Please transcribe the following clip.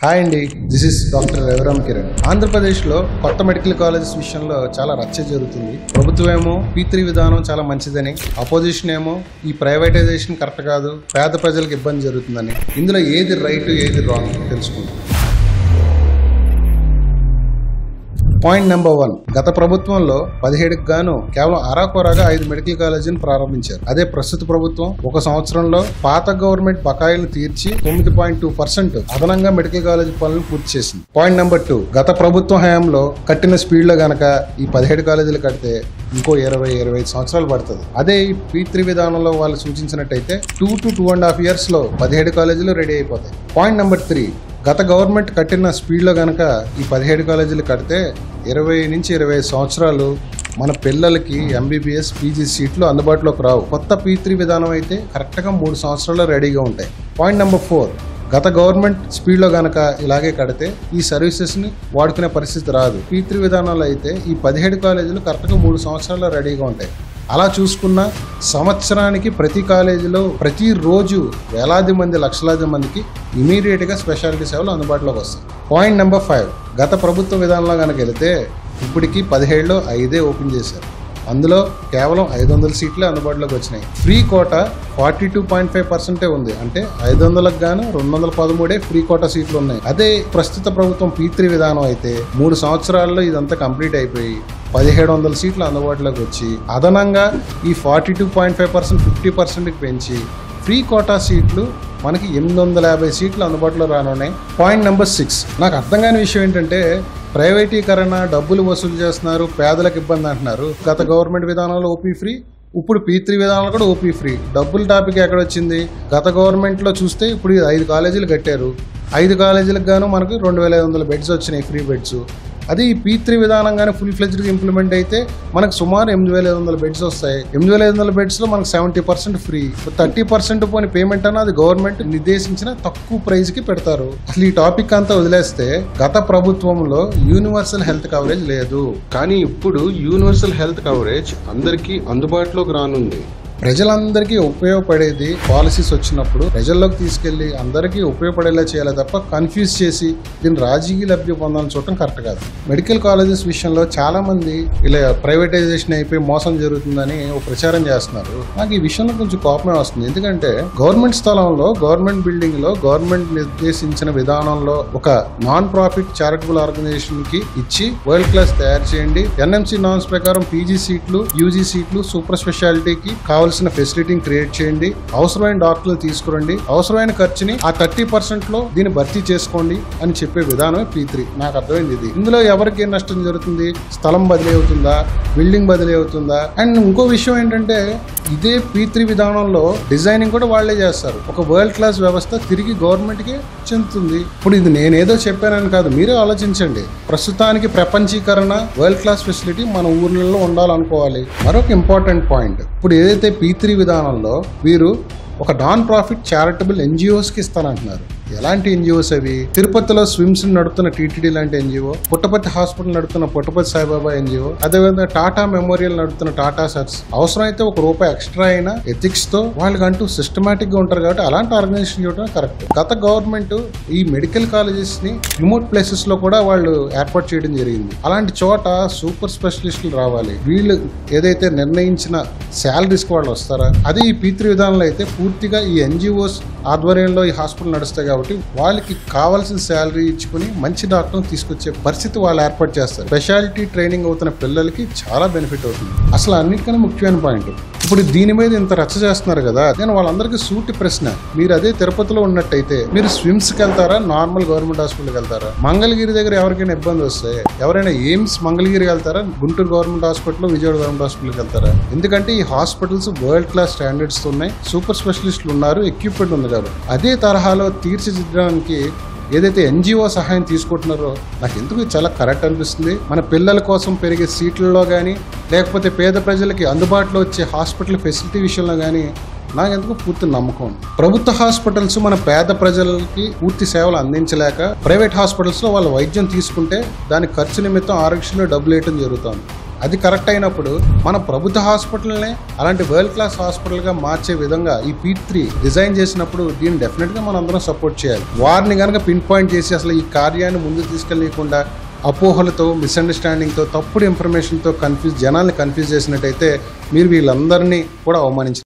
Hi అండి, this is doctor Raviram Kiran. ఆంధ్రప్రదేశ్లో కొత్త మెడికల్ కాలేజెస్ విషయంలో చాలా రచ్చ జరుగుతుంది. ప్రభుత్వం ఏమో P3 విధానం చాలా మంచిదని, అపోజిషన్ ఏమో ఈ ప్రైవేటైజేషన్ కరెక్ట్ కాదు, పేద ప్రజలకు ఇబ్బంది జరుగుతుందని. ఇందులో ఏది రైట్ ఏది రాంగ్ తెలుసుకుందాం. పాయింట్ నెంబర్ 1, గత ప్రభుత్వంలో 17కి గాను కేవలం అరాకొరాగా 5 మెడికల్ కాలేజీని ప్రారంభించారు. అదే ప్రస్తుత ప్రభుత్వం ఒక సంవత్సరంలో పాత గవర్నమెంట్ బకాయిలు తీర్చి 9.2% అదనంగా మెడికల్ కాలేజీ పనులను పూర్తి చేసింది. పాయింట్ నెంబర్ 2, గత ప్రభుత్వం హయాంలో కట్టిన స్పీడ్ లో గనక ఈ 17 కాలేజీలు కడితే ఇంకో 20-25 సంవత్సరాలు పడుతుంది. అదే ఈ P3 విధానంలో వాళ్ళు సూచించినట్టయితే 2 to 2.5 years లో 17 కాలేజీలు రెడీ అయిపోతాయి. పాయింట్ నెంబర్ 3, గత గవర్నమెంట్ కట్టిన స్పీడ్లో కనుక ఈ 17 కాలేజీలు కడితే 20 నుంచి 25 సంవత్సరాలు మన పిల్లలకి MBBS PG సీట్లు అందుబాటులోకి రావు. కొత్త P3 విధానం అయితే కరెక్ట్గా 3 సంవత్సరాల్లో రెడీగా ఉంటాయి. పాయింట్ నెంబర్ 4, గత గవర్నమెంట్ స్పీడ్లో కనుక ఇలాగే కడితే ఈ సర్వీసెస్ని వాడుకునే పరిస్థితి రాదు. P3 విధానంలో అయితే ఈ 17 కాలేజీలు కరెక్ట్గా 3 సంవత్సరాల్లో రెడీగా ఉంటాయి. అలా చూసుకున్న సంవత్సరానికి ప్రతి కాలేజీలో ప్రతిరోజు వేలాది మంది లక్షలాది మందికి ఇమీడియట్గా స్పెషాలిటీ సేవలు అందుబాటులోకి వస్తాయి. పాయింట్ నెంబర్ 5, గత ప్రభుత్వ విధానంలో కనుక వెళితే ఇప్పటికి 17లో 5 ఓపెన్ చేశారు. అందులో కేవలం 500 సీట్లే అందుబాటులోకి వచ్చినాయి. ఫ్రీ కోటా 42.5% ఉంది. అంటే 500కు గాను 213 ఫ్రీ కోటా సీట్లు ఉన్నాయి. అదే ప్రస్తుత ప్రభుత్వం P3 విధానం అయితే 3 సంవత్సరాల్లో ఇదంతా కంప్లీట్ అయిపోయి 1700 సీట్లు అందుబాటులోకి వచ్చి అదనంగా ఈ 42.5% 50%కి పెంచి ఫ్రీ కోటా సీట్లు మనకి 850 సీట్లు అందుబాటులో రానున్నాయి. పాయింట్ నెంబర్ 6, నాకు అర్థం కాని విషయం ఏంటంటే ప్రైవేటీకరణ, డబ్బులు వసూలు చేస్తున్నారు, పేదలకు ఇబ్బంది అంటున్నారు. గత గవర్నమెంట్ విధానంలో ఓపీ ఫ్రీ, ఇప్పుడు P3 విధానంలో కూడా ఓపీ ఫ్రీ. డబ్బుల టాపిక్ ఎక్కడ వచ్చింది? గత గవర్నమెంట్లో చూస్తే ఇప్పుడు 5 కాలేజీలు కట్టారు. 5 కాలేజీలకు గాను మనకు 2500 బెడ్స్ వచ్చినాయి, ఫ్రీ బెడ్స్. అది ఈ P3 విధానంగానే ఫుల్ ఫ్లెడ్జ్డ్గా ఇంప్లిమెంట్ అయితే మనకు సుమారు 8500 బెడ్స్ వస్తాయి. 8500 బెడ్స్లో మనకు 70% ఫ్రీ, 30% పోని పేమెంట్ అన్నది గవర్నమెంట్ నిర్దేశించిన తక్కువ ప్రైస్కి పెడతారు. అసలు ఈ టాపిక్ అంతా వదిలేస్తే గత ప్రభుత్వంలో యూనివర్సల్ హెల్త్ కవరేజ్ లేదు, కానీ ఇప్పుడు యూనివర్సల్ హెల్త్ కవరేజ్ అందరికీ అందుబాటులోకి రానుంది. ప్రజలందరికీ ఉపయోగపడేది పాలసీస్ వచ్చినప్పుడు ప్రజల్లోకి తీసుకెళ్లి అందరికీ ఉపయోగపడేలా చేయాలి తప్ప కన్ఫ్యూజ్ చేసి దీన్ని రాజకీయ లబ్ధి పొందాలని చూడటం కరెక్ట్ కాదు. మెడికల్ కాలేజెస్ విషయంలో చాలా మంది ఇలా ప్రైవేటైజేషన్ అయిపోయి మోసం జరుగుతుందని ఒక ప్రచారం చేస్తున్నారు. నాకు ఈ విషయంలో కొంచెం కోపమే వస్తుంది. ఎందుకంటే గవర్నమెంట్ స్థలంలో, గవర్నమెంట్ బిల్డింగ్ లో, గవర్నమెంట్ నిర్దేశించిన విధానంలో ఒక నాన్ ప్రాఫిట్ చారిటబుల్ ఆర్గనైజేషన్ కి ఇచ్చి వరల్డ్ క్లాస్ తయారు చేయండి. NMC నామ్స్ ప్రకారం PG సీట్లు, UG సీట్లు, సూపర్ స్పెషాలిటీకి కావాల్సిన ఫెసిలిటీని క్రియేట్ చేయండి. అవసరమైన డాక్టర్లు తీసుకురండి. అవసరమైన ఖర్చుని ఆ 30% లో దీన్ని భర్తీ చేసుకోండి అని చెప్పే విధానమే P3. నాకు అర్థమైంది ఇది. ఇందులో ఎవరికి ఏం నష్టం జరుగుతుంది? స్థలం బదిలీ అవుతుందా? బిల్డింగ్ బదిలీ అవుతుందా? అండ్ ఇంకో విషయం ఏంటంటే ఇదే P3 విధానంలో డిజైనింగ్ కూడా వాళ్లే చేస్తారు. ఒక వరల్డ్ క్లాస్ వ్యవస్థ తిరిగి గవర్నమెంట్ కి చెందుతుంది. ఇప్పుడు ఇది నేనేదో చెప్పానని కాదు, మీరే ఆలోచించండి. ప్రస్తుతానికి ప్రపంచీకరణ, వరల్డ్ క్లాస్ ఫెసిలిటీ మన ఊర్లలో ఉండాలనుకోవాలి. మరొక ఇంపార్టెంట్ పాయింట్, ఇప్పుడు ఏదైతే P3 విధానంలో వీరు ఒక నాన్ ప్రాఫిట్ చారిటబుల్ NGOస్కి ఇస్తానంటున్నారు. ఎలాంటి NGOస్ అవి? తిరుపతిలో స్విమ్స్ నడుపుతున్న TTD లాంటి NGO, పుట్టపర్తి హాస్పిటల్ నడుపుతున్న పుట్టపర్తి సాయిబాబా NGO, అదేవిధంగా టాటా మెమోరియల్ నడుపుతున్న టాటా సర్స్. అవసరమైతే ₹1 ఎక్స్ట్రా అయినా ఎథిక్స్ తో వాళ్ళకంటూ సిస్టమేటిక్ గా ఉంటారు కాబట్టి అలాంటి ఆర్గనైజేషన్ చేయడం కరెక్ట్. గత గవర్నమెంట్ ఈ మెడికల్ కాలేజెస్ ని రిమోట్ ప్లేసెస్ లో కూడా వాళ్ళు ఏర్పాటు చేయడం జరిగింది. అలాంటి చోట సూపర్ స్పెషలిస్టులు రావాలి. వీళ్ళు ఏదైతే నిర్ణయించిన శాలరీస్ కి వాళ్ళు వస్తారా? అదే ఈ P3 విధానంలో అయితే పూర్తిగా ఈ NGOs ఆధ్వర్యంలో ఈ హాస్పిటల్ నడుస్తాయి కాబట్టి వాళ్ళకి కావాల్సిన శాలరీ ఇచ్చుకుని మంచి డాక్టర్ తీసుకొచ్చే పరిస్థితి వాళ్ళు ఏర్పాటు చేస్తారు. స్పెషాలిటీ ట్రైనింగ్ అవుతున్న పిల్లలకి చాలా బెనిఫిట్ అవుతుంది. అసలు అన్నిటికన్నా ముఖ్యమైన పాయింట్, ఇప్పుడు దీని మీద ఇంత రచ్చ చేస్తున్నారు కదా, నేను వాళ్ళందరికీ సూటి ప్రశ్న, మీరు అదే తిరుపతిలో ఉన్నట్టయితే మీరు స్విమ్స్కి వెళ్తారా, నార్మల్ గవర్నమెంట్ హాస్పిటల్కి వెళ్తారా? మంగళగిరి దగ్గర ఎవరికైనా ఇబ్బంది వస్తే ఎవరైనా ఎయిమ్స్ మంగళగిరికి వెళ్తారా, Guntur government hospital, Vijayawada government హాస్పిటల్కి వెళ్తారా? ఎందుకంటే ఈ హాస్పిటల్స్ వరల్డ్ క్లాస్ స్టాండర్డ్స్ ఉన్నాయి, సూపర్ స్పెషలిస్టులు ఉన్నారు, ఎక్విప్మెంట్ ఉంది కాబట్టి. అదే తరహాలో తీర్చిదిద్దడానికి ఏదైతే NGO సహాయం తీసుకుంటున్నారో నాకు ఎందుకు చాలా కరెక్ట్ అనిపిస్తుంది. మన పిల్లల కోసం పెరిగే సీట్లలో కానీ లేకపోతే పేద ప్రజలకి అందుబాటులో వచ్చే హాస్పిటల్ ఫెసిలిటీ విషయంలో కానీ నాకెందుకు పూర్తి నమ్మకం. ప్రభుత్వ హాస్పిటల్స్ మన పేద ప్రజలకి పూర్తి సేవలు అందించలేక ప్రైవేట్ హాస్పిటల్స్ లో వాళ్ళ వైద్యం తీసుకుంటే దాని ఖర్చు నిమిత్తం ఆరోగ్యంలో డబ్బులు వేయటం జరుగుతుంది. అది కరెక్ట్ అయినప్పుడు మన ప్రభుత్వ హాస్పిటల్నే అలాంటి వరల్డ్ క్లాస్ హాస్పిటల్గా మార్చే విధంగా ఈ P3 డిజైన్ చేసినప్పుడు దీన్ని డెఫినెట్గా మనం అందరం సపోర్ట్ చేయాలి. వారిని కనుక పిన్ పాయింట్ చేసి అసలు ఈ కార్యాన్ని ముందుకు తీసుకెళ్ళకుండా అపోహలతో, మిస్అండర్స్టాండింగ్తో, తప్పుడు ఇన్ఫర్మేషన్తో జనాల్ని కన్ఫ్యూజ్ చేసినట్టయితే మీరు వీళ్ళందరినీ కూడా అవమానించారు.